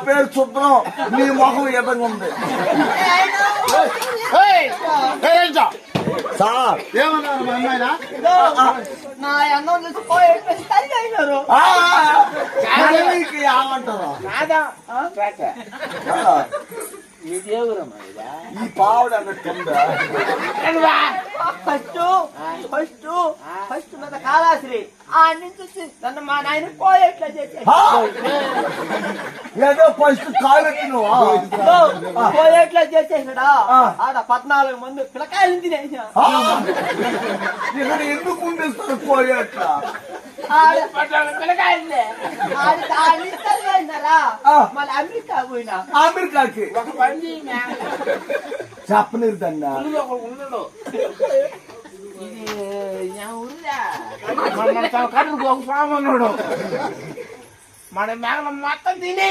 పేరు శుభ్రం, నీ మొహం ఎదంగా ఉంది. సార్ ఏమన్నారు మా అమ్మాయినా? నా అన్నం చూసి పోయి తల్లి అయినారు. ఏమంటారా ఈ పావుడు అన్నట్టుందా? ఫస్ట్ మన కాళాశ్రీ ఆ నుంచి నన్ను మా నాయన పోయేట్లా చేశాడు. ఏదో ఫస్ట్ కాలెత్తినవా? పోయేట్లా చేసేసాడా? ఆడ 14 మంది పిల్లకాయలు తినేసా. ఇక్కడ ఎందుకు ఉండేస్తారు పోయేట్లా? పిల్లకాయలే మళ్ళీ అమెరికా పోయినా. అమెరికాకి ఒక పని చెప్పలేదు అన్న. ఉండడు ఇది ఊరురా కడుపు ఒక స్వామి ఉన్నాడు. మన మేఘం మొత్తం తినే